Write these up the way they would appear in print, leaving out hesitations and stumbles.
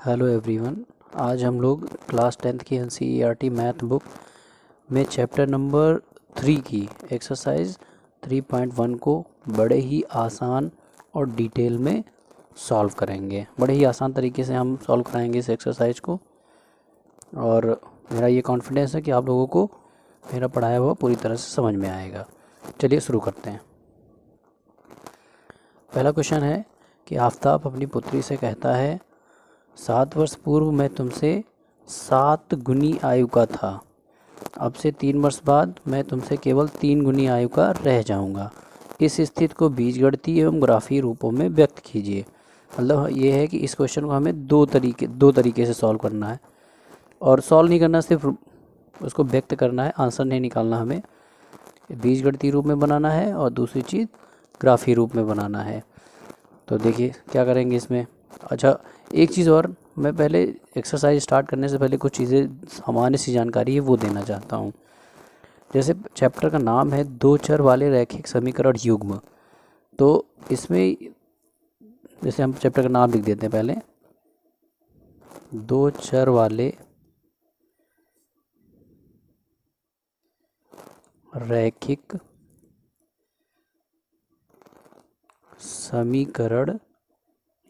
Hello everyone. आज हम लोग क्लास 10th की NCERT मैथ बुक में चैप्टर नंबर 3 की एक्सरसाइज 3.1 को बड़े ही आसान और डिटेल में सॉल्व करेंगे। बड़े ही आसान तरीके से हम सॉल्व कराएंगे इस एक्सरसाइज को, और मेरा ये कॉन्फिडेंस है कि आप लोगों को मेरा पढ़ाया हुआ पूरी तरह से समझ में आएगा। चलिए शुरू करते हैं। पहला क्वेश्चन है कि आफताब अपनी पुत्री से कहता है, 7 वर्ष पूर्व मैं तुमसे 7 गुनी आयु का था। अब से 3 वर्ष बाद मैं तुमसे केवल 3 गुनी आयु का रह जाऊंगा। इस स्थिति को बीजगणितीय एवं ग्राफीय रूपों में व्यक्त कीजिए। मतलब ये है कि इस क्वेश्चन को हमें दो तरीके से सॉल्व करना है, और सॉल्व नहीं करना, सिर्फ उसको व्यक्त करना है, आंसर नहीं निकालना। हमें बीजगणितीय रूप में बनाना है और दूसरी चीज़ ग्राफीय रूप में बनाना है। तो देखिए क्या करेंगे इसमें। अच्छा, एक चीज़ और, मैं पहले एक्सरसाइज स्टार्ट करने से पहले कुछ चीज़ें सामान्य सी जानकारी है वो देना चाहता हूँ। जैसे चैप्टर का नाम है दो चर वाले रैखिक समीकरण युग्म, तो इसमें जैसे हम चैप्टर का नाम लिख देते हैं पहले, दो चर वाले रैखिक समीकरण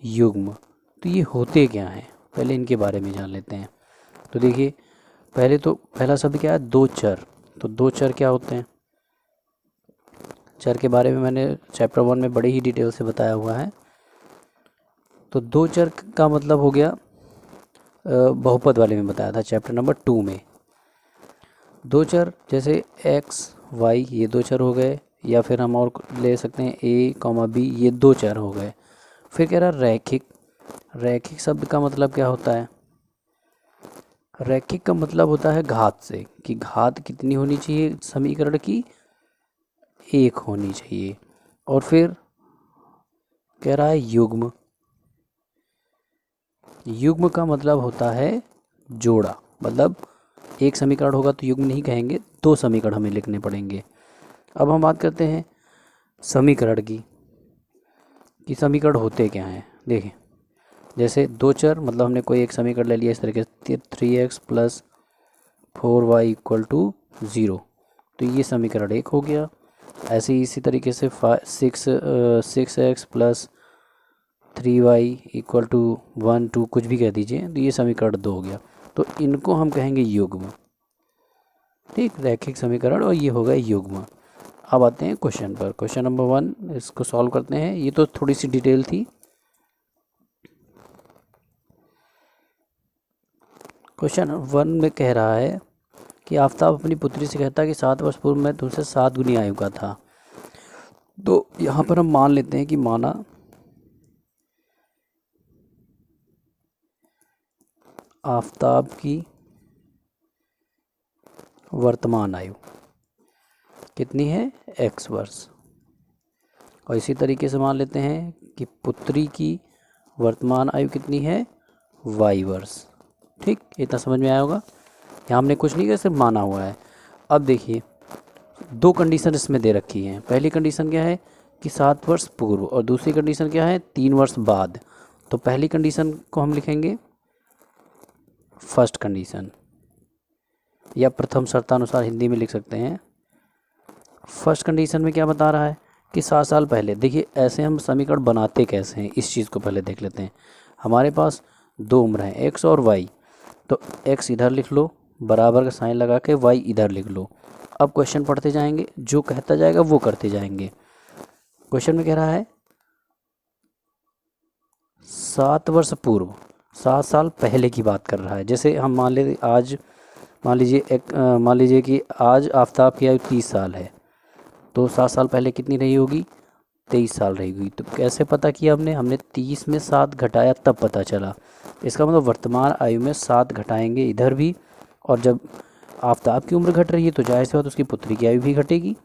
युग्म। तो ये होते क्या हैं, पहले इनके बारे में जान लेते हैं। तो देखिए पहला शब्द क्या है, दो चर। तो दो चर क्या होते हैं, चर के बारे में मैंने चैप्टर 1 में बड़ी ही डिटेल से बताया हुआ है। तो दो चर का मतलब हो गया, बहुपद वाले में बताया था चैप्टर नंबर 2 में। दो चर जैसे x y ये दो चर हो गए, या फिर हम और ले सकते हैं a, b, ये दो चर हो गए। फिर कह रहा रैखिक। रैखिक शब्द का मतलब क्या होता है, रैखिक का मतलब होता है घात से, कि घात कितनी होनी चाहिए समीकरण की, 1 होनी चाहिए। और फिर कह रहा है युग्म। युग्म का मतलब होता है जोड़ा, मतलब एक समीकरण होगा तो युग्म नहीं कहेंगे, दो समीकरण हमें लिखने पड़ेंगे। अब हम बात करते हैं समीकरण की, कि समीकरण होते क्या हैं। देखें, जैसे दो चर मतलब हमने कोई एक समीकरण ले लिया इस तरीके से, 3x + 4y = 0, तो ये समीकरण 1 हो गया। ऐसे ही इसी तरीके से 6x + 3y = 1, 2 कुछ भी कह दीजिए, तो ये समीकरण 2 हो गया। तो इनको हम कहेंगे युग्म। ठीक, रैखिक समीकरण, और ये हो गया युग्म। अब आते हैं क्वेश्चन पर। क्वेश्चन नंबर 1 इसको सॉल्व करते हैं। ये तो थोड़ी सी डिटेल थी। क्वेश्चन 1 में कह रहा है कि आफताब अपनी पुत्री से कहता है कि 7 वर्ष पूर्व मैं तुमसे 7 गुनी आयु का था। तो यहाँ पर हम मान लेते हैं कि माना आफताब की वर्तमान आयु कितनी है, x वर्ष। और इसी तरीके से मान लेते हैं कि पुत्री की वर्तमान आयु कितनी है, y वर्ष। ठीक, इतना समझ में आया होगा। यहाँ हमने कुछ नहीं किया, सिर्फ माना हुआ है। अब देखिए, दो कंडीशन इसमें दे रखी हैं। पहली कंडीशन क्या है कि 7 वर्ष पूर्व, और दूसरी कंडीशन क्या है, 3 वर्ष बाद। तो पहली कंडीशन को हम लिखेंगे फर्स्ट कंडीशन, या प्रथम शर्तानुसार हिंदी में लिख सकते हैं। फर्स्ट कंडीशन में क्या बता रहा है कि 7 साल पहले। देखिए ऐसे हम समीकरण बनाते कैसे हैं, इस चीज़ को पहले देख लेते हैं। हमारे पास दो उम्र हैं, x और y। तो x इधर लिख लो, बराबर का साइन लगा के y इधर लिख लो। अब क्वेश्चन पढ़ते जाएंगे, जो कहता जाएगा वो करते जाएंगे। क्वेश्चन में कह रहा है 7 वर्ष पूर्व, 7 साल पहले की बात कर रहा है। जैसे हम मान लीजिए कि आज आफताब की आयु 30 साल है, तो 7 साल पहले कितनी रही होगी, 23 साल रही होगी। तो कैसे पता किया हमने 30 में 7 घटाया तब पता चला। इसका मतलब वर्तमान आयु में 7 घटाएंगे इधर भी, और जब आफताब की उम्र घट रही है तो जाहिर सी बात उसकी पुत्री की आयु भी घटेगी।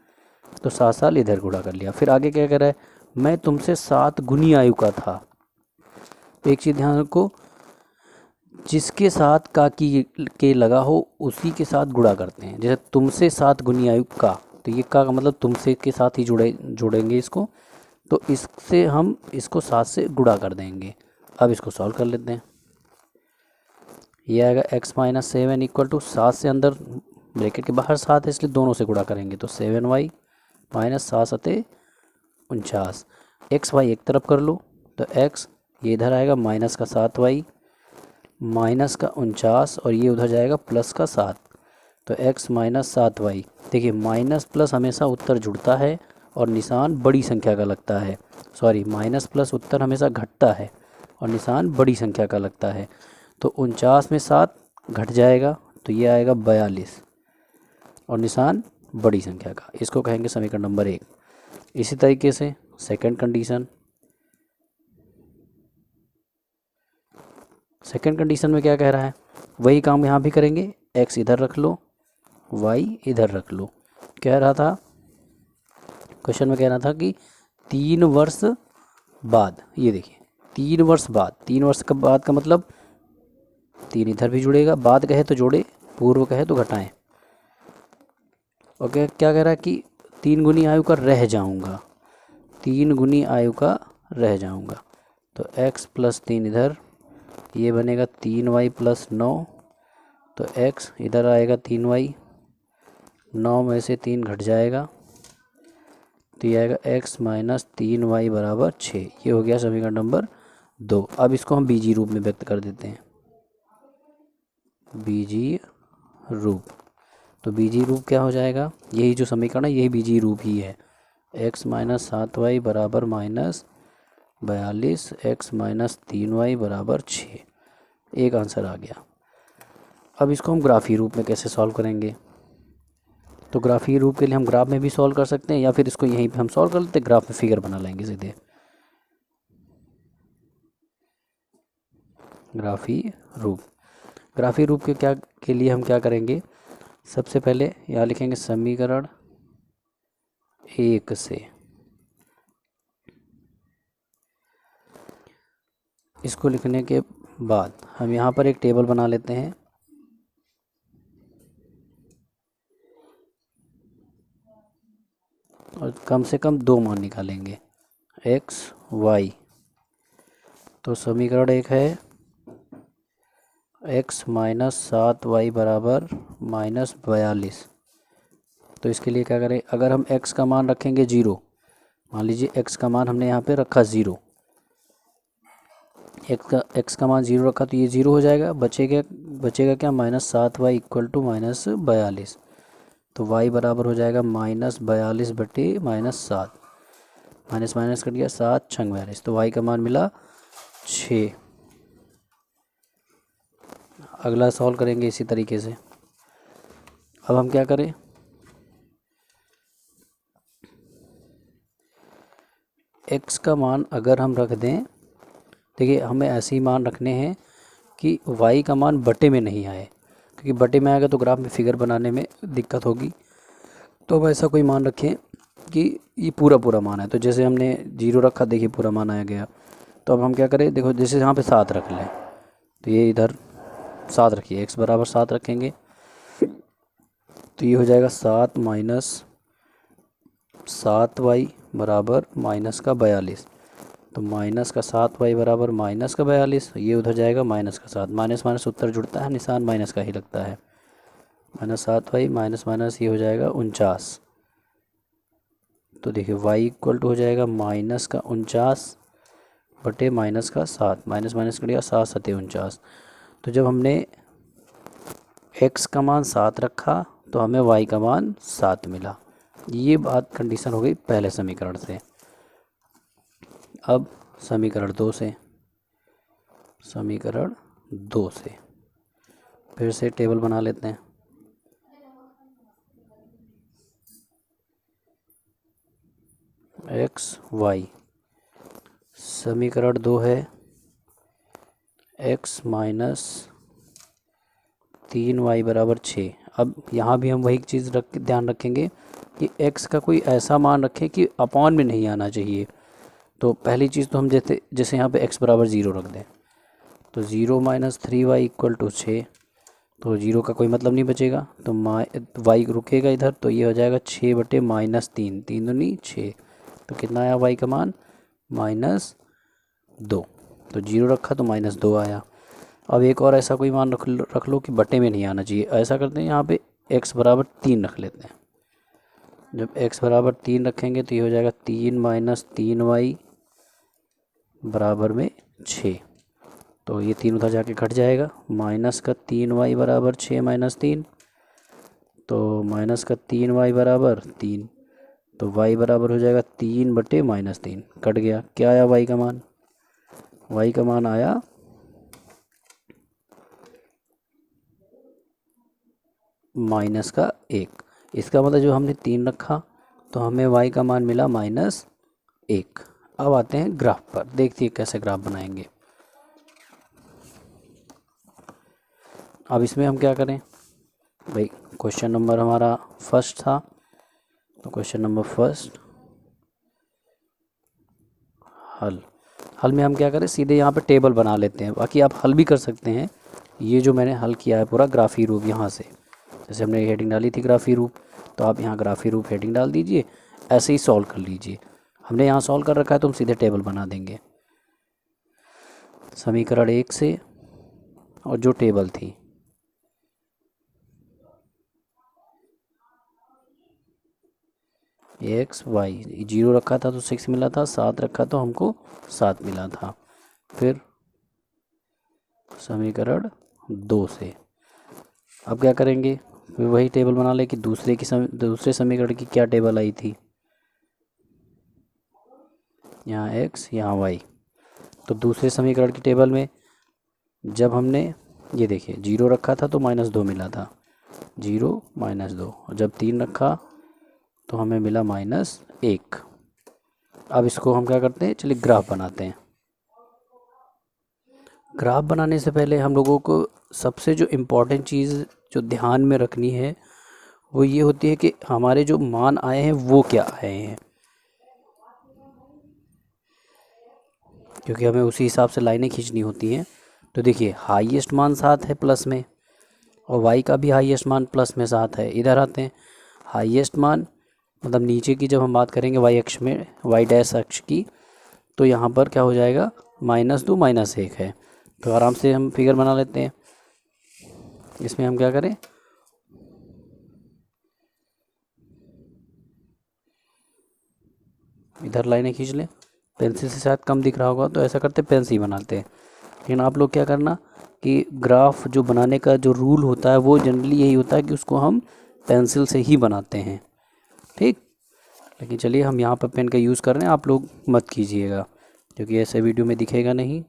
तो 7 साल इधर गुणा कर लिया। फिर आगे क्या कह रहा है, मैं तुमसे 7 गुनी आयु का था। तो एक चीज़ ध्यान रखो, जिसके साथ का की के लगा हो उसी के साथ गुणा करते हैं। जैसे तुमसे 7 गुनी आयु का, तो ये का मतलब तुमसे के साथ ही जोड़ेंगे इसको। तो इससे हम इसको 7 से गुणा कर देंगे। अब इसको सॉल्व कर लेते हैं। ये आएगा x माइनस 7 इक्वल टू 7 से अंदर ब्रैकेट के बाहर 7 है इसलिए दोनों से गुणा करेंगे तो 7y माइनस 7 सते 49। एक्स वाई एक तरफ कर लो तो x ये इधर आएगा माइनस का 7y माइनस का 49 और ये उधर जाएगा प्लस का 7 तो x माइनस 7y। देखिए माइनस प्लस हमेशा उत्तर जुड़ता है और निशान बड़ी संख्या का लगता है। सॉरी, माइनस प्लस उत्तर हमेशा घटता है और निशान बड़ी संख्या का लगता है। तो 49 में 7 घट जाएगा तो ये आएगा 42 और निशान बड़ी संख्या का। इसको कहेंगे समीकरण नंबर 1। इसी तरीके से सेकंड कंडीशन, सेकंड कंडीशन में क्या कह रहा है, वही काम यहाँ भी करेंगे। x इधर रख लो, y इधर रख लो। कह रहा था क्वेश्चन में, कह रहा था कि 3 वर्ष बाद, ये देखिए 3 वर्ष बाद, 3 वर्ष का बाद का मतलब 3 इधर भी जुड़ेगा, बाद कहे तो जोड़े, पूर्व कहे तो घटाएं। ओके, क्या कह रहा है कि 3 गुनी आयु का रह जाऊंगा, 3 गुनी आयु का रह जाऊंगा तो x प्लस 3 इधर, ये बनेगा 3y प्लस 9 तो x इधर आएगा 3y, 9 में से 3 घट जाएगा तो ये आएगा x माइनस 3y बराबर 6। ये हो गया समीकरण नंबर 2। अब इसको हम बीजीय रूप में व्यक्त कर देते हैं, बीजीय रूप। तो बीजीय रूप क्या हो जाएगा, यही जो समीकरण है यही बीजीय रूप ही है। x माइनस 7y बराबर माइनस 42, x माइनस 3y बराबर 6। एक आंसर आ गया। अब इसको हम ग्राफीय रूप में कैसे सॉल्व करेंगे, तो ग्राफीय रूप के लिए हम ग्राफ में भी सॉल्व कर सकते हैं या फिर इसको यहीं पे हम सॉल्व कर लेते हैं, ग्राफ में फिगर बना लेंगे सीधे। ग्राफीय रूप, ग्राफीय रूप के लिए हम क्या करेंगे, सबसे पहले यहाँ लिखेंगे समीकरण 1 से। इसको लिखने के बाद हम यहाँ पर एक टेबल बना लेते हैं। और कम से कम 2 मान निकालेंगे x y। तो समीकरण 1 है x माइनस 7y बराबर माइनस 42। तो इसके लिए क्या करें, अगर हम x का मान रखेंगे 0, मान लीजिए x का मान हमने यहाँ पे रखा 0, x का मान 0 रखा तो ये 0 हो जाएगा, बचेगा क्या, minus 7y equal to minus 42। तो y बराबर हो जाएगा माइनस 42 बटे माइनस 7, माइनस माइनस कट गया, 7 छंग 42, तो y का मान मिला 6। अगला सॉल्व करेंगे इसी तरीके से। अब हम क्या करें, x का मान अगर हम रख दें, देखिए हमें ऐसे ही मान रखने हैं कि y का मान बटे में नहीं आए, क्योंकि बटे में आएगा तो ग्राफ में फिगर बनाने में दिक्कत होगी। तो अब ऐसा कोई मान रखें कि ये पूरा पूरा मान है, तो जैसे हमने 0 रखा, देखिए पूरा मान आया गया। तो अब हम क्या करें, देखो जैसे यहाँ पे 7 रख लें तो ये इधर 7 रखिए, x बराबर 7 रखेंगे तो ये हो जाएगा 7 माइनस 7y बराबर माइनस का 42। तो माइनस का 7y बराबर माइनस का 42, ये उधर जाएगा माइनस का 7, माइनस माइनस उत्तर जुड़ता है, निशान माइनस का ही लगता है। माइनस 7y माइनस माइनस ये हो जाएगा 49। तो देखिए y इक्वल टू हो जाएगा माइनस का 49 बटे माइनस का 7, माइनस माइनस कर दिया, 7 सते 49। तो जब हमने x का मान 7 रखा तो हमें y का मान 7 मिला। ये बात कंडीशन हो गई पहले समीकरण से। अब समीकरण 2 से, समीकरण 2 से फिर से टेबल बना लेते हैं। एक्स वाई, समीकरण 2 है x माइनस 3y बराबर 6। अब यहाँ भी हम वही चीज़ ध्यान रखेंगे कि x का कोई ऐसा मान रखें कि अपॉन में नहीं आना चाहिए। तो पहली चीज़ तो हम जैसे यहाँ पे x बराबर 0 रख दें तो 0 माइनस 3y इक्वल टू 6, तो 0 का कोई मतलब नहीं बचेगा, तो y रुकेगा इधर, तो ये हो जाएगा 6 बटे माइनस 3, 3 दूनी 6, तो कितना आया y का मान, -2। तो 0 रखा तो -2 आया। अब एक और ऐसा कोई मान रख लो कि बटे में नहीं आना चाहिए। ऐसा करते हैं, यहाँ पे x बराबर 3 रख लेते हैं। जब x बराबर 3 रखेंगे तो ये हो जाएगा 3 माइनस 3y बराबर में 6। तो ये 3 उधर जाके घट जाएगा। माइनस का 3y बराबर 6 माइनस 3, तो माइनस का 3y बराबर 3, तो y बराबर हो जाएगा 3 बटे माइनस 3, कट गया। क्या आया y का मान? y का मान आया माइनस का 1। इसका मतलब जो हमने 3 रखा तो हमें y का मान मिला माइनस 1। अब आते हैं ग्राफ पर, देखिए कैसे ग्राफ बनाएंगे। अब इसमें हम क्या करें भाई, क्वेश्चन नंबर हमारा फर्स्ट था, तो क्वेश्चन नंबर फर्स्ट हल में हम क्या करें, सीधे यहाँ पे टेबल बना लेते हैं। बाकी आप हल भी कर सकते हैं। ये जो मैंने हल किया है पूरा ग्राफी रूप, यहाँ से जैसे हमने हेडिंग डाली थी ग्राफी रूप, तो आप यहाँ ग्राफी रूप हेडिंग डाल दीजिए, ऐसे ही सॉल्व कर लीजिए। हमने यहाँ सॉल्व कर रखा है तो हम सीधे टेबल बना देंगे। समीकरण 1 से और जो टेबल थी, एक्स वाई, 0 रखा था तो 6 मिला था, 7 रखा तो हमको 7 मिला था। फिर समीकरण 2 से अब क्या करेंगे, फिर वही टेबल बना ले कि दूसरे समीकरण की क्या टेबल आई थी, यहाँ x यहाँ y। तो दूसरे समीकरण की टेबल में जब हमने ये देखिए 0 रखा था तो -2 मिला था, 0 -2, और जब 3 रखा तो हमें मिला -1। अब इसको हम क्या करते हैं, चलिए ग्राफ बनाते हैं। ग्राफ बनाने से पहले हम लोगों को सबसे जो इम्पोर्टेंट चीज़ जो ध्यान में रखनी है वो ये होती है कि हमारे जो मान आए हैं वो क्या आए हैं, क्योंकि हमें उसी हिसाब से लाइनें खींचनी होती हैं। तो देखिए हाईएस्ट मान 7 है प्लस में, और वाई का भी हाईएस्ट मान प्लस में 7 है। इधर आते हैं, हाईएस्ट मान मतलब नीचे की जब हम बात करेंगे वाई अक्ष में, वाई डैश अक्ष की, तो यहाँ पर क्या हो जाएगा, -2 -1 है। तो आराम से हम फिगर बना लेते हैं। इसमें हम क्या करें, इधर लाइनें खींच लें। पेंसिल से शायद कम दिख रहा होगा तो ऐसा करते पेन से ही बनाते हैं। लेकिन आप लोग क्या करना कि ग्राफ जो बनाने का जो रूल होता है वो जनरली यही होता है कि उसको हम पेंसिल से ही बनाते हैं, ठीक। लेकिन चलिए हम यहाँ पर पेन का यूज़ कर रहे हैं, आप लोग मत कीजिएगा क्योंकि ऐसे वीडियो में दिखेगा नहीं।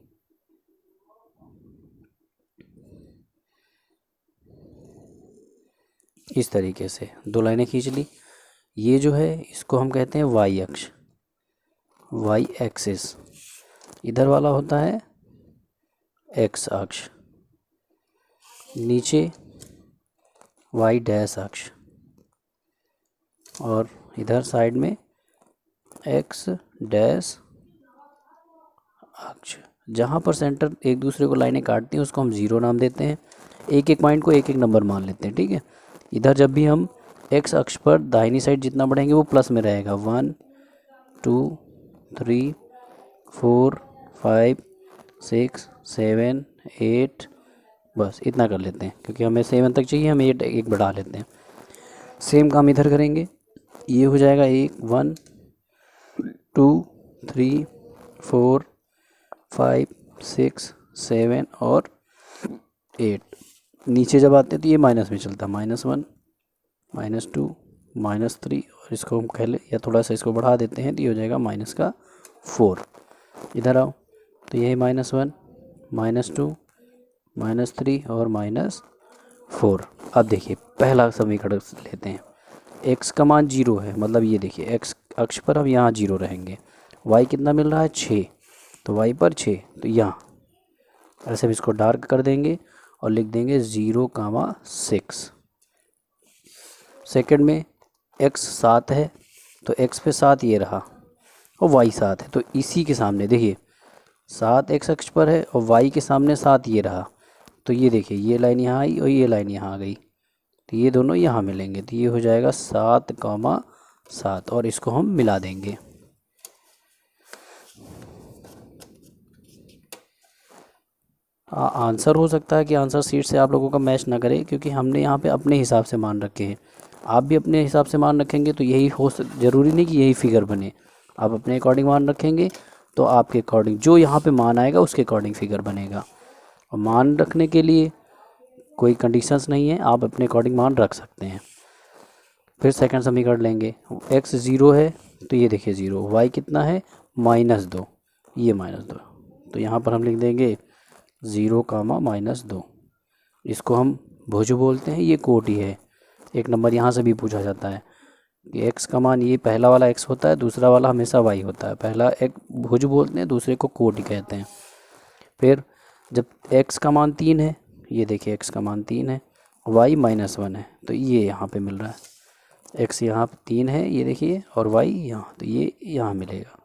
इस तरीके से 2 लाइनें खींच ली। ये जो है इसको हम कहते हैं वाई अक्ष, वाई एक्सिस। इधर वाला होता है एक्स अक्ष, नीचे वाई डैश अक्ष, और इधर साइड में एक्स डैश अक्ष। जहाँ पर सेंटर एक दूसरे को लाइनें काटती हैं उसको हम 0 नाम देते हैं। एक एक पॉइंट को एक एक नंबर मान लेते हैं, ठीक है। इधर जब भी हम एक्स अक्ष पर दाहिनी साइड जितना बढ़ेंगे वो प्लस में रहेगा, 1 2 3 4 5 6 7 8, बस इतना कर लेते हैं क्योंकि हमें 7 तक चाहिए, हम 8 एक बढ़ा लेते हैं। सेम काम इधर करेंगे, ये हो जाएगा 1 2 3 4 5 6 7 और 8। नीचे जब आते हैं तो ये माइनस में चलता है, -1 -2 -3, और इसको हम कह ले या थोड़ा सा इसको बढ़ा देते हैं तो ये हो जाएगा -4। इधर आओ तो ये -1 -2 -3 और -4। अब देखिए पहला समीकरण लेते हैं। x का मान 0 है, मतलब ये देखिए x अक्ष पर हम यहाँ 0 रहेंगे। y कितना मिल रहा है, 6, तो y पर 6, तो यहाँ ऐसे भी इसको डार्क कर देंगे और लिख देंगे 0,6। सेकंड में x 7 है तो x पे 7 ये रहा और y 7 है, तो इसी के सामने देखिए 7 x अक्ष पर है और y के सामने 7 ये रहा, तो ये देखिए ये लाइन यहाँ आई और ये लाइन यहाँ आ गई, तो ये दोनों यहाँ मिलेंगे, तो ये हो जाएगा 7,7 और इसको हम मिला देंगे। आंसर हो सकता है कि आंसर शीट से आप लोगों का मैच ना करे, क्योंकि हमने यहाँ पे अपने हिसाब से मान रखे हैं। आप भी अपने हिसाब से मान रखेंगे तो यही ज़रूरी नहीं कि यही फिगर बने। आप अपने अकॉर्डिंग मान रखेंगे तो आपके अकॉर्डिंग जो यहाँ पे मान आएगा उसके अकॉर्डिंग फिगर बनेगा। और मान रखने के लिए कोई कंडीशंस नहीं है, आप अपने अकॉर्डिंग मान रख सकते हैं। फिर सेकंड समीकरण लेंगे। x 0 है तो ये देखिए 0, y कितना है -2, ये -2, तो यहाँ पर हम लिख देंगे 0, -2। इसको हम भुज बोलते हैं, ये कोटि है। एक नंबर यहाँ से भी पूछा जाता है कि x का मान, ये पहला वाला x होता है, दूसरा वाला हमेशा y होता है। पहला एक भुज बोलते हैं, दूसरे को कोटि कहते हैं। फिर जब x का मान 3 है, ये देखिए x का मान 3 है, y -1 है, तो ये यहाँ पे मिल रहा है। x यहाँ पे 3 है, ये देखिए, और y यहाँ, तो ये यहाँ मिलेगा।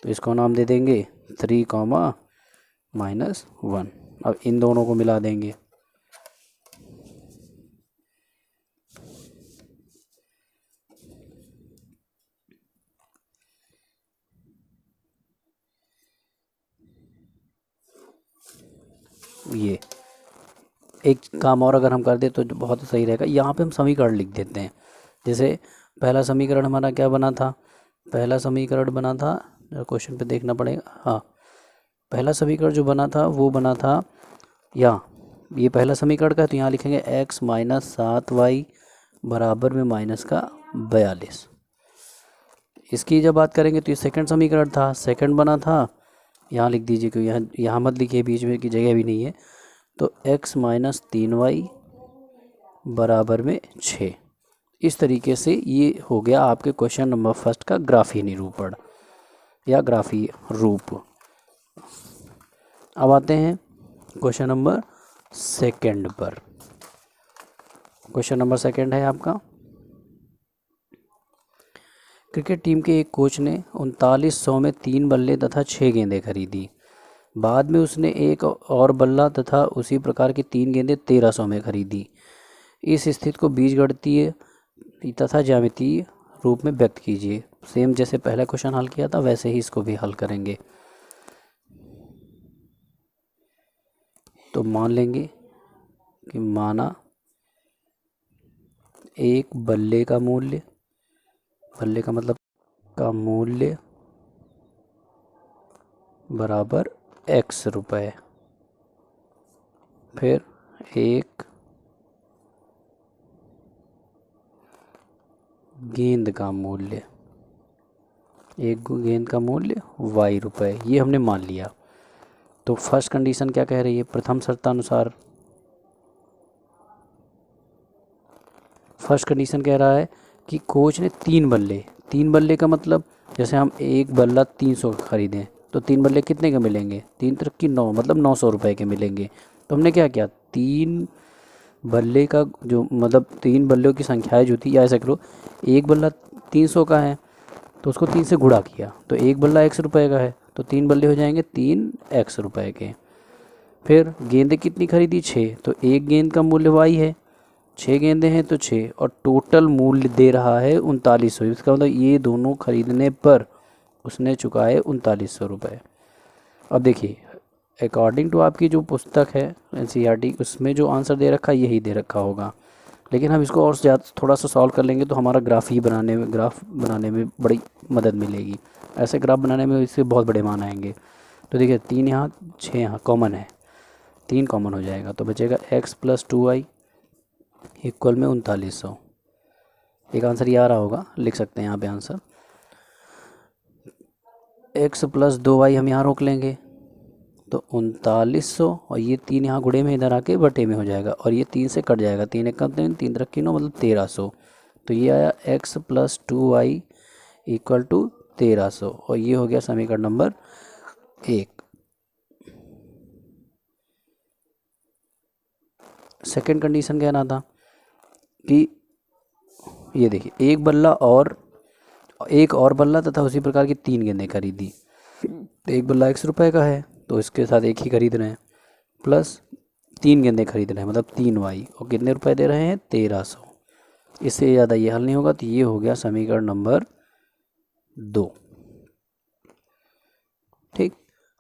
तो इसको नाम दे देंगे 3, -1। अब इन दोनों को मिला देंगे। ये एक काम और अगर हम कर दे तो बहुत सही रहेगा। यहाँ पे हम समीकरण लिख देते हैं। जैसे पहला समीकरण हमारा क्या बना था, पहला समीकरण बना था, क्वेश्चन पे देखना पड़ेगा, हाँ, पहला समीकरण जो बना था वो बना था यहाँ, ये पहला समीकरण का है, तो यहाँ लिखेंगे x -7y बराबर में -42। इसकी जब बात करेंगे तो ये सेकंड समीकरण था, सेकंड बना था, यहाँ लिख दीजिए, क्योंकि यहाँ मत लिखिए, बीच में की जगह भी नहीं है। तो x -3y बराबर में 6। इस तरीके से ये हो गया आपके क्वेश्चन नंबर फर्स्ट का ग्राफीय निरूपण या ग्राफीय रूप। अब आते हैं क्वेश्चन नंबर सेकंड पर। क्वेश्चन नंबर सेकंड है आपका, क्रिकेट टीम के एक कोच ने 3900 में 3 बल्ले तथा 6 गेंदें खरीदी। बाद में उसने एक और बल्ला तथा उसी प्रकार की 3 गेंदें 1300 में खरीदी। इस स्थिति को बीजगणितीय तथा ज्यामितीय रूप में व्यक्त कीजिए। सेम जैसे पहला क्वेश्चन हल किया था वैसे ही इसको भी हल करेंगे। तो मान लेंगे कि माना एक बल्ले का मूल्य, बल्ले का मतलब का मूल्य बराबर x रुपए। फिर एक गेंद का मूल्य, एक गेंद का मूल्य y रुपए, ये हमने मान लिया। तो फर्स्ट कंडीशन क्या कह रही है, प्रथम शर्तानुसार फर्स्ट कंडीशन कह रहा है कि कोच ने 3 बल्ले, 3 बल्ले का मतलब जैसे हम एक बल्ला 300 का खरीदें तो 3 बल्ले कितने के मिलेंगे, 3 त्रिक की 9, मतलब 900 रुपये के मिलेंगे। तो हमने क्या किया, 3 बल्ले का जो मतलब 3 बल्लों की संख्याएं जो थी, या ऐसा करो, एक बल्ला 300 का है तो उसको 3 से गुणा किया, तो एक बल्ला x रुपये का है तो 3 बल्ले हो जाएंगे 3x रुपये के। फिर गेंदें कितनी खरीदी, 6, तो एक गेंद का मूल्य y है, 6 गेंदें हैं तो 6, और टोटल मूल्य दे रहा है 3900। इसका मतलब ये दोनों खरीदने पर उसने चुकाए 3900 रुपये। अब देखिए, अकॉर्डिंग टू आपकी जो पुस्तक है NCERT, उसमें जो आंसर दे रखा है यही दे रखा होगा, लेकिन हम इसको और ज़्यादा थोड़ा सा सॉल्व कर लेंगे तो हमारा ग्राफ बनाने में बड़ी मदद मिलेगी। ऐसे ग्राफ बनाने में इससे बहुत बड़े मान आएंगे। तो देखिए 3 यहाँ 6 यहाँ कॉमन है, 3 कॉमन हो जाएगा, तो बचेगा x + 2y इक्वल में 3900। एक आंसर ये आ रहा होगा, लिख सकते हैं यहाँ पे आंसर। x + 2y हम यहाँ रोक लेंगे तो 3900, और ये 3 यहाँ गुणे में इधर आके बटे में हो जाएगा, और ये 3 से कट जाएगा, 3 1 3, 3 3 9, मतलब 1300। तो ये आया x + 2y इक्वल टू 1300, और ये हो गया समीकरण नंबर 1। सेकंड कंडीशन कहना था कि ये देखिए एक और बल्ला तथा उसी प्रकार की 3 गेंदें खरीदी। तो एक बल्ला x रुपये का है तो इसके साथ एक ही खरीद रहे हैं, प्लस 3 गेंदें खरीद रहे हैं, मतलब 3y, और कितने रुपए दे रहे हैं, 1300। इससे ज़्यादा ये हल नहीं होगा, तो ये हो गया समीकरण नंबर 2। ठीक,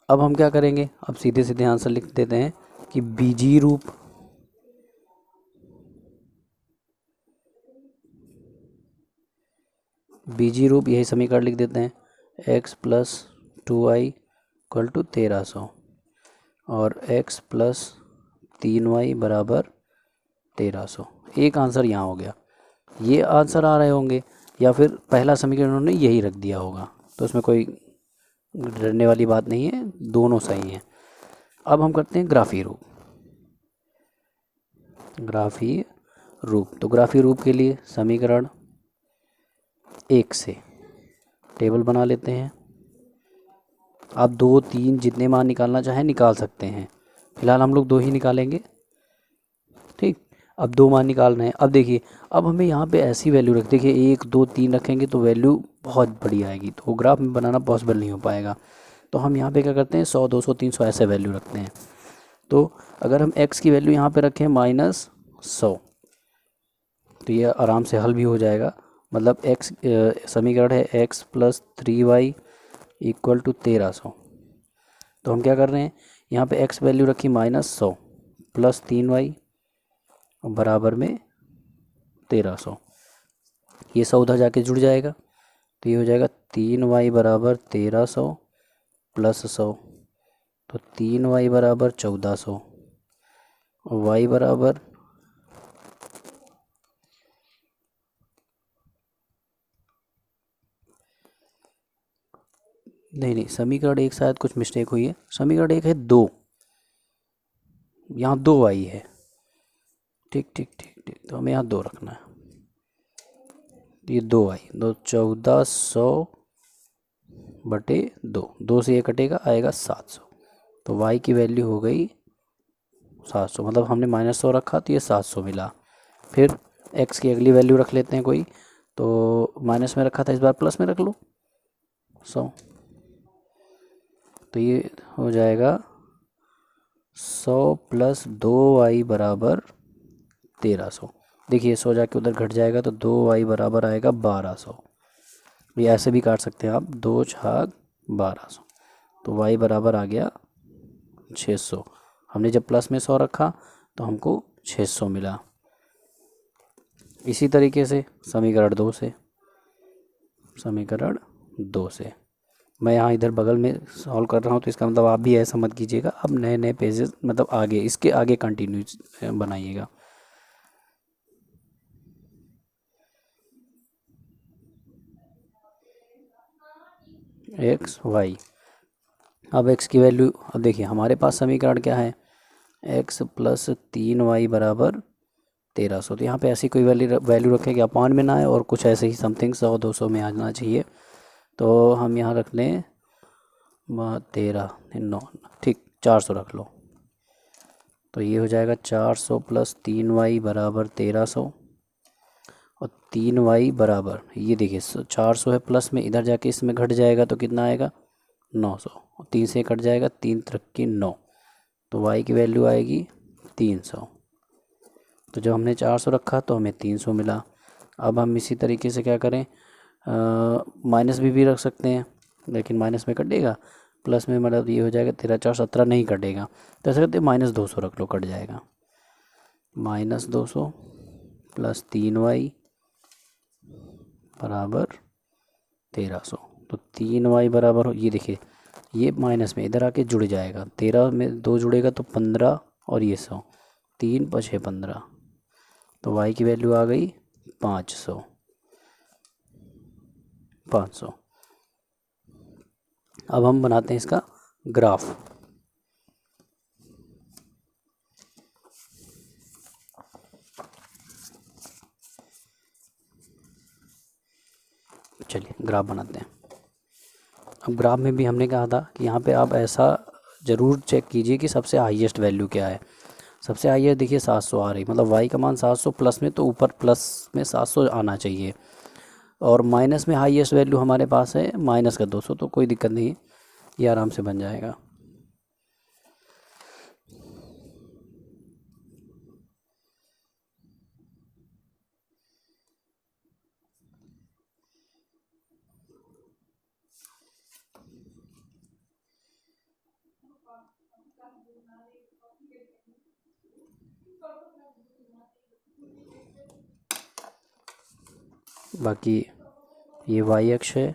अब हम क्या करेंगे, अब सीधे सीधे आंसर लिख देते हैं। कि बीजीय रूप यही समीकरण लिख देते हैं, x plus 2y equal to 1300 और x प्लस 3y बराबर 1300। एक आंसर यहाँ हो गया। ये आंसर आ रहे होंगे या फिर पहला समीकरण उन्होंने यही रख दिया होगा, तो उसमें कोई डरने वाली बात नहीं है, दोनों सही हैं। अब हम करते हैं ग्राफीय रूप। तो ग्राफीय रूप के लिए समीकरण 1 से टेबल बना लेते हैं। आप 2, 3 जितने मान निकालना चाहें निकाल सकते हैं। फिलहाल हम लोग 2 ही निकालेंगे, ठीक। अब 2 मान निकालना है। अब देखिए, अब हमें यहाँ पे ऐसी वैल्यू रख, देखिए 1, 2, 3 रखेंगे तो वैल्यू बहुत बड़ी आएगी, तो ग्राफ में बनाना पॉसिबल नहीं हो पाएगा। तो हम यहाँ पे क्या करते हैं, 100, 200, 300 ऐसे वैल्यू रखते हैं। तो अगर हम x की वैल्यू यहाँ पे रखें -100, तो ये आराम से हल भी हो जाएगा। मतलब x समीकरण है x plus 3y equal to 1300। तो हम क्या कर रहे हैं, यहाँ पे x वैल्यू रखी -100 प्लस 3y बराबर में 1300। ये 100 उधर जाके जुड़ जाएगा, तो ये हो जाएगा 3y बराबर 1300 प्लस 100, तो 3y बराबर 1400 और y बराबर नहीं, समीकरण 1 शायद कुछ मिस्टेक हुई है। समीकरण 1 है 2, यहाँ 2y है, ठीक। तो हमें यहाँ 2 रखना है। ये 2y, 1400 बटे 2 से ये कटेगा, आएगा 700। तो y की वैल्यू हो गई 700, मतलब हमने -100 रखा तो ये 700 मिला। फिर x की अगली वैल्यू रख लेते हैं कोई, तो माइनस में रखा था, इस बार प्लस में रख लो 100। तो ये हो जाएगा 100 प्लस 2y बराबर 1300। देखिए 100 जाके उधर घट जाएगा, तो 2y बराबर आएगा 1200। ये ऐसे भी काट सकते हैं आप, 2 छाग 1200, तो y बराबर आ गया 600। हमने जब प्लस में 100 रखा तो हमको 600 मिला। इसी तरीके से समीकरण 2 से मैं यहाँ इधर बगल में सॉल्व कर रहा हूँ, तो इसका मतलब आप भी ऐसा मत कीजिएगा। अब नए नए पेजेस मतलब आगे, इसके आगे कंटिन्यू बनाइएगा। एक्स वाई, अब x की वैल्यू, अब देखिए हमारे पास समीकरण क्या है, x प्लस 3y बराबर 1300। तो यहाँ पे ऐसी कोई वैल्यू रखें कि अपान में ना आए और कुछ ऐसे ही समथिंग 100-200 में आ जाना चाहिए। तो हम यहाँ रख लें 13 9, ठीक, 400 रख लो। तो ये हो जाएगा 400 प्लस 3y बराबर 1300 और 3y बराबर, ये देखिए 400 है प्लस में, इधर जाके इसमें घट जाएगा तो कितना आएगा 900, 3 से कट जाएगा, 3 3 9, तो y की वैल्यू आएगी 300। तो जब हमने 400 रखा तो हमें 300 मिला। अब हम इसी तरीके से क्या करें, माइनस भी रख सकते हैं, लेकिन माइनस में कटेगा, प्लस में मतलब ये हो जाएगा 13 4 17 नहीं कटेगा, तो ऐसा करते -200 रख लो, कट जाएगा। -200 प्लस 3y बराबर 1300, तो 3y बराबर हो, ये देखिए ये माइनस में इधर आके जुड़ जाएगा, 13 में 2 जुड़ेगा तो 15 और ये 100, 3 × 6 15, तो y की वैल्यू आ गई 500। अब हम बनाते हैं इसका ग्राफ। चलिए ग्राफ बनाते हैं। अब ग्राफ में भी हमने कहा था कि यहाँ पे आप ऐसा ज़रूर चेक कीजिए कि सबसे हाईएस्ट वैल्यू क्या है। सबसे हाईएस्ट देखिए 700 आ रही, मतलब y का मान 700 प्लस में, तो ऊपर प्लस में 700 आना चाहिए। और माइनस में हाईएस्ट वैल्यू हमारे पास है -200, तो कोई दिक्कत नहीं, ये आराम से बन जाएगा। बाकी ये y अक्ष है,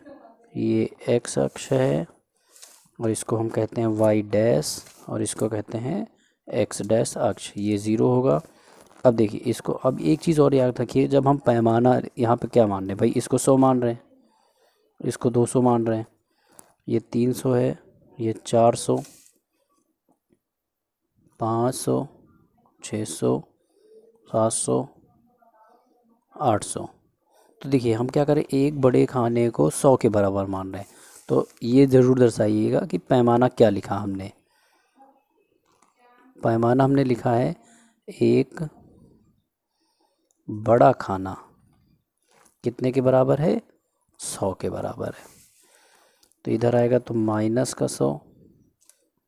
ये x अक्ष है, और इसको हम कहते हैं y डैश, और इसको कहते हैं x डैश अक्ष। ये 0 होगा। अब देखिए इसको, अब एक चीज़ और याद रखिए, जब हम पैमाना यहाँ पे क्या मान रहे हैं भाई, इसको 100 मान रहे हैं, इसको 200 मान रहे हैं, ये 300 है, ये 400, 500, 600, 700, 800। तो देखिए हम क्या करें, एक बड़े खाने को 100 के बराबर मान रहे हैं, तो ये ज़रूर दर्शाइएगा कि पैमाना क्या लिखा हमने। पैमाना हमने लिखा है एक बड़ा खाना कितने के बराबर है, 100 के बराबर है। तो इधर आएगा तो माइनस का 100,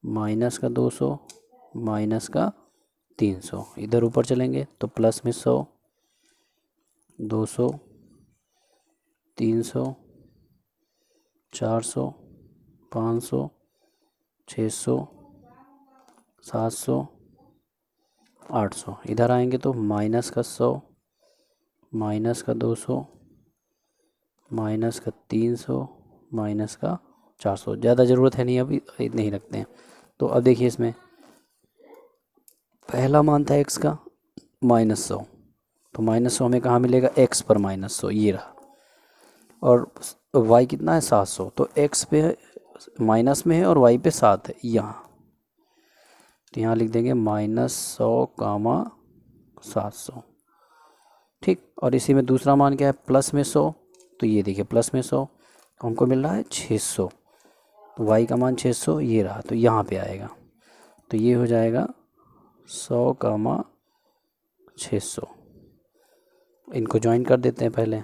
माइनस का 200, माइनस का 300। इधर ऊपर चलेंगे तो प्लस में 100, 200, 300, 400, 500, 600, 700, 800। इधर आएंगे तो माइनस का 100, माइनस का 200, माइनस का 300, माइनस का 400। ज़्यादा ज़रूरत है नहीं, अभी इतने ही रखते हैं। तो अब देखिए इसमें पहला मान था x का -100, तो -100 हमें कहाँ मिलेगा, x पर -100 ये रहा, और y कितना है 700, तो x पे माइनस में है और y पे 7 है यहाँ, तो यहाँ लिख देंगे -100, 700। ठीक, और इसी में दूसरा मान क्या है, प्लस में 100, तो ये देखिए प्लस में 100 हमको मिल रहा है 600, तो y का मान 600 ये रहा, तो यहाँ पे आएगा, तो ये हो जाएगा 100, 600। इनको ज्वाइन कर देते हैं पहले।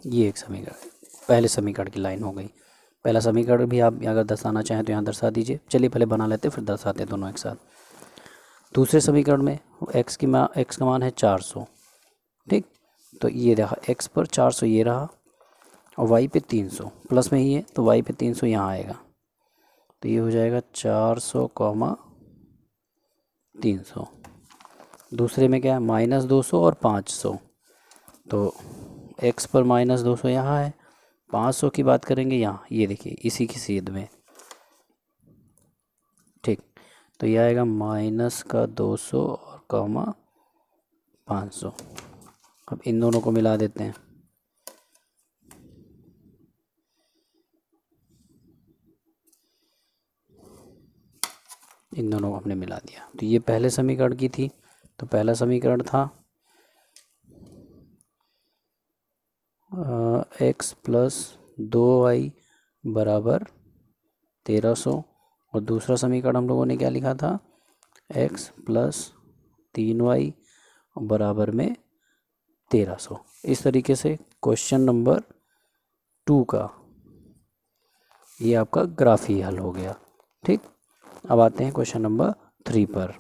ये एक समीकरण, पहले समीकरण की लाइन हो गई। पहला समीकरण भी आप अगर दर्शाना चाहें तो यहाँ दर्शा दीजिए। चलिए पहले बना लेते फिर दर्शाते हैं दोनों एक साथ। दूसरे समीकरण में x का मान है 400। ठीक, तो ये देखा x पर 400 ये रहा, और y पे 300 प्लस में ही है, तो y पे 300 यहाँ आएगा, तो ये हो जाएगा 400, 300। दूसरे में क्या है, -200 और 500, तो x पर -200 यहाँ है, 500 की बात करेंगे यहाँ, ये देखिए इसी की सीध में। ठीक, तो ये आएगा -200 और 500। अब इन दोनों को मिला देते हैं। इन दोनों को हमने मिला दिया, तो ये पहले समीकरण की थी। तो पहला समीकरण था x प्लस 2y बराबर 1300, और दूसरा समीकरण हम लोगों ने क्या लिखा था, x प्लस 3y बराबर में 1300। इस तरीके से क्वेश्चन नंबर 2 का ये आपका ग्राफ ही हल हो गया। ठीक, अब आते हैं क्वेश्चन नंबर 3 पर।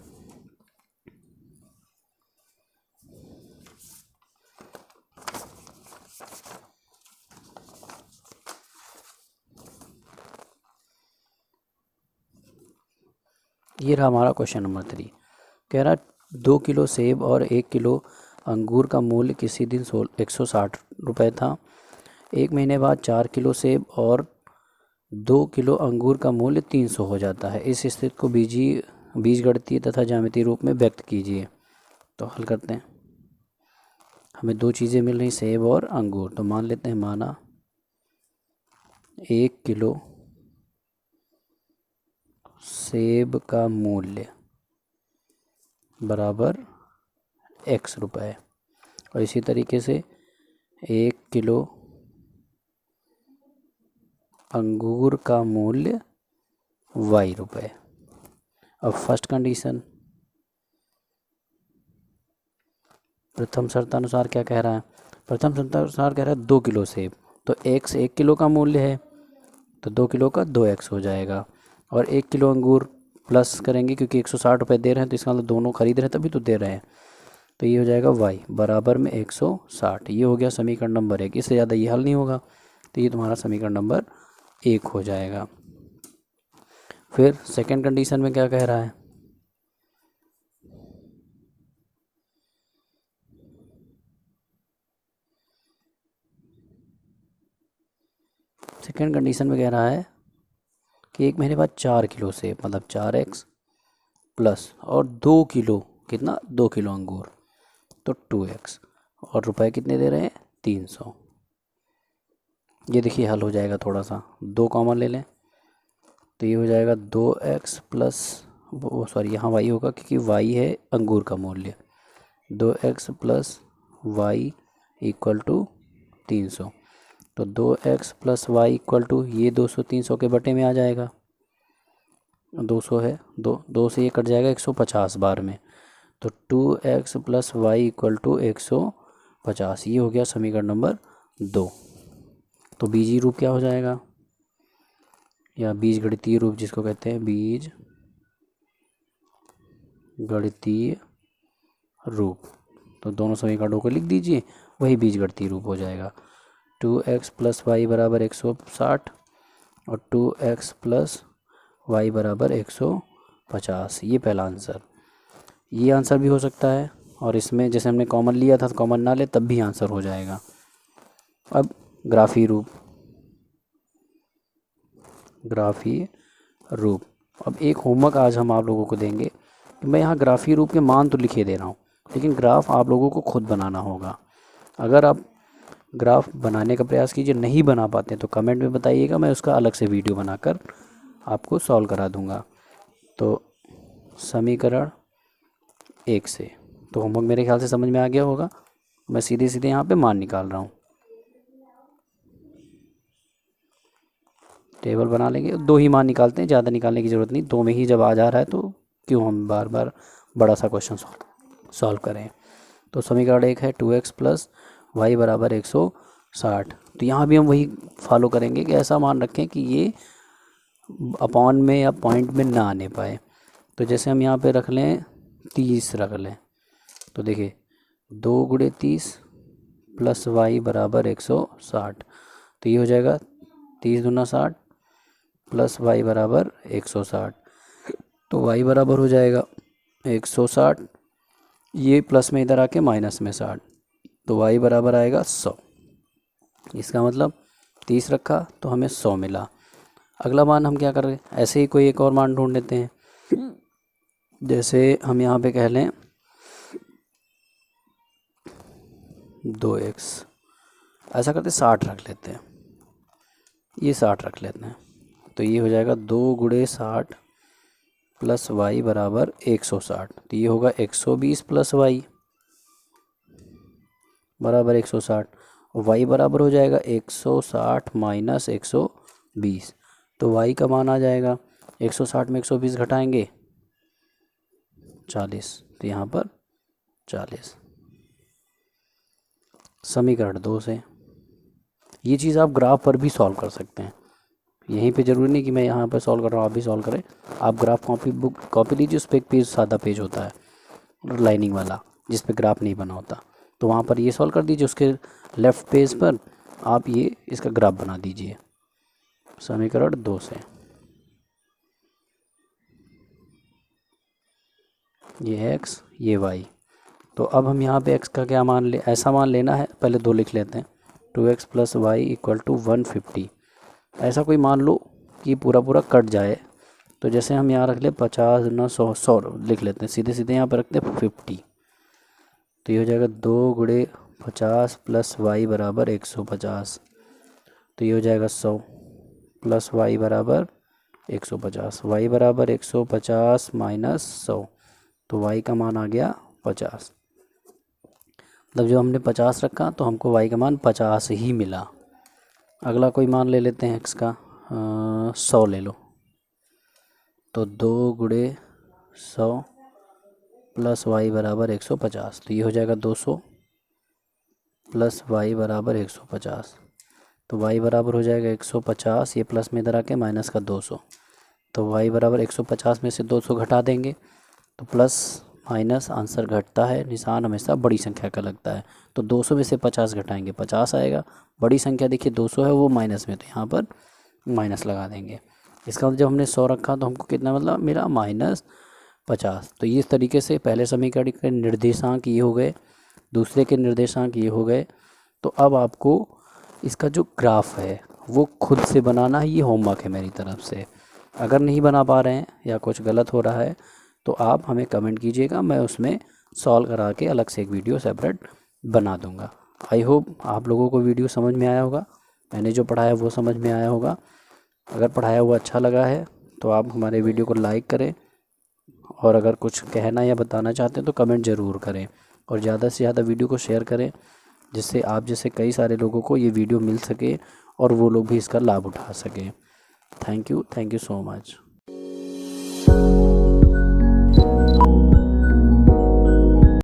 ये रहा हमारा क्वेश्चन नंबर 3। कह रहा 2 किलो सेब और 1 किलो अंगूर का मूल्य किसी दिन 160 रुपये था। 1 महीने बाद 4 किलो सेब और 2 किलो अंगूर का मूल्य 300 हो जाता है। इस स्थिति को बीजगणितीय तथा ज्यामितीय रूप में व्यक्त कीजिए। तो हल करते हैं। हमें दो चीज़ें मिल रही, सेब और अंगूर। तो मान लेते हैं, माना 1 किलो सेब का मूल्य बराबर x रुपये, और इसी तरीके से 1 किलो अंगूर का मूल्य y रुपये। अब फर्स्ट कंडीशन, प्रथम शर्तानुसार क्या कह रहा है, प्रथम शर्तानुसार कह रहा है 2 किलो सेब, तो x 1 किलो का मूल्य है, तो 2 किलो का 2x हो जाएगा। और 1 किलो अंगूर प्लस करेंगे क्योंकि 160 रुपये दे रहे हैं, तो इसका मतलब दोनों खरीद रहे हैं तभी तो दे रहे हैं, तो ये हो जाएगा y बराबर में 160। ये हो गया समीकरण नंबर 1। इससे ज़्यादा ये हल नहीं होगा, तो ये तुम्हारा समीकरण नंबर 1 हो जाएगा। फिर सेकंड कंडीशन में क्या कह रहा है, सेकंड कंडीशन में कह रहा है कि एक महीने बाद 4 किलो सेब मतलब 4x प्लस और 2 किलो, कितना 2 किलो अंगूर तो 2x, और रुपए कितने दे रहे हैं 300। ये देखिए हल हो जाएगा, थोड़ा सा 2 कॉमन ले लें तो ये हो जाएगा 2x प्लस वो सॉरी यहाँ y होगा क्योंकि y है अंगूर का मूल्य, 2x plus Y equal to 300। तो 2x plus Y equal to ये 200 300 के बटे में आ जाएगा, 200 है, 2 से ये कट जाएगा 150 बार में, तो 2x plus Y equal to 150। ये हो गया समीकरण नंबर 2। तो बीजीय रूप क्या हो जाएगा, या बीज गणितीय रूप जिसको कहते हैं बीज गणितीय रूप, तो दोनों समीकरणों को लिख दीजिए, वही बीज गणितीय रूप हो जाएगा। 2x प्लस वाई बराबर 160 और 2x प्लस वाई बराबर 150। ये पहला आंसर। ये आंसर भी हो सकता है, और इसमें जैसे हमने कॉमन लिया था तो कॉमन ना ले तब भी आंसर हो जाएगा। अब ग्राफीय रूप, ग्राफीय रूप, अब एक होमवर्क आज हम आप लोगों को देंगे कि मैं यहाँ ग्राफीय रूप के मान तो लिखे दे रहा हूँ, लेकिन ग्राफ आप लोगों को खुद बनाना होगा। अगर आप ग्राफ बनाने का प्रयास कीजिए, नहीं बना पाते तो कमेंट में बताइएगा, मैं उसका अलग से वीडियो बनाकर आपको सॉल्व करा दूंगा। तो समीकरण 1 से तो होमवर्क मेरे ख्याल से समझ में आ गया होगा। मैं सीधे सीधे यहाँ पे मान निकाल रहा हूँ, टेबल बना लेंगे, 2 ही मान निकालते हैं, ज़्यादा निकालने की ज़रूरत नहीं, 2 में ही जब आ जा रहा है तो क्यों हम बार बार बड़ा सा क्वेश्चन सॉल्व करें। तो समीकरण 1 है 2x प्लस वाई बराबर 160। तो यहाँ भी हम वही फॉलो करेंगे कि ऐसा मान रखें कि ये अपॉन में या पॉइंट में ना आने पाए। तो जैसे हम यहाँ पे रख लें 30 रख लें, तो देखिए 2 गुणे 30 प्लस वाई बराबर 160, तो ये हो जाएगा 30 दूना 60 प्लस वाई बराबर 160, तो वाई बराबर हो जाएगा 160, ये प्लस में इधर आके माइनस में 60, तो वाई बराबर आएगा 100। इसका मतलब 30 रखा तो हमें 100 मिला। अगला मान हम क्या कर रहे हैं, ऐसे ही कोई एक और मान ढूंढ लेते हैं। जैसे हम यहाँ पे कह लें 2x, ऐसा करते 60 रख लेते हैं, ये 60 रख लेते हैं, तो ये हो जाएगा 2 गुणे 60 प्लस वाई बराबर 160, तो ये होगा 120 प्लस वाई बराबर 160, और वाई बराबर हो जाएगा 160 माइनस 120, तो वाई का मान आ जाएगा 160 में 120 घटाएंगे 40, तो यहाँ पर 40। समीकरण 2 से ये चीज़ आप ग्राफ पर भी सॉल्व कर सकते हैं, यहीं पे ज़रूरी नहीं कि मैं यहाँ पर सॉल्व कर रहा हूँ आप भी सॉल्व करें। आप ग्राफ कॉपी लीजिए, उस पर एक पेज सादा पेज होता है लाइनिंग वाला जिस पे ग्राफ नहीं बना होता, तो वहाँ पर ये सॉल्व कर दीजिए, उसके लेफ़्ट पेज पर आप ये इसका ग्राफ बना दीजिए। समीकरण 2 से ये x ये y, तो अब हम यहाँ पे x का क्या मान ले, ऐसा मान लेना है, पहले 2 लिख लेते हैं, 2x plus Y equal to 150। ऐसा कोई मान लो कि पूरा पूरा कट जाए, तो जैसे हम यहाँ रख ले 50 ना 100 लिख लेते हैं, सीधे सीधे यहाँ पर रखते हैं 50, तो ये हो जाएगा 2 गुणे 50 प्लस वाई बराबर 150, तो ये हो जाएगा 100 प्लस वाई बराबर 150, वाई बराबर 150 माइनस 100, तो वाई का मान आ गया 50। मतलब जो हमने 50 रखा तो हमको वाई का मान 50 ही मिला। अगला कोई मान ले लेते हैं एक्स का, 100 ले लो, तो 2 गुणे 100 प्लस वाई बराबर 150, तो ये हो जाएगा 200 प्लस वाई बराबर 150, तो वाई बराबर हो जाएगा 150, ये प्लस में इधर आके माइनस का 200, तो वाई बराबर 150 में से 200 घटा देंगे तो प्लस माइनस आंसर घटता है, निशान हमेशा बड़ी संख्या का लगता है, तो 200 में से 50 घटाएंगे 50 आएगा, बड़ी संख्या देखिए 200 है वो माइनस में, तो यहाँ पर माइनस लगा देंगे। इसका मतलब जब हमने 100 रखा तो हमको कितना मतलब मेरा -50। तो इस तरीके से पहले समीकरण के निर्देशांक ये हो गए, दूसरे के निर्देशांक ये हो गए। तो अब आपको इसका जो ग्राफ है वो खुद से बनाना है, ये होमवर्क है मेरी तरफ से। अगर नहीं बना पा रहे हैं या कुछ गलत हो रहा है तो आप हमें कमेंट कीजिएगा, मैं उसमें सॉल्व करा के अलग से एक वीडियो सेपरेट बना दूंगा। आई होप आप लोगों को वीडियो समझ में आया होगा, मैंने जो पढ़ाया वो समझ में आया होगा। अगर पढ़ाया हुआ अच्छा लगा है तो आप हमारे वीडियो को लाइक करें, और अगर कुछ कहना या बताना चाहते हैं तो कमेंट ज़रूर करें, और ज़्यादा से ज़्यादा वीडियो को शेयर करें, जिससे आप जैसे कई सारे लोगों को ये वीडियो मिल सके और वो लोग भी इसका लाभ उठा सकें। Thank you so much.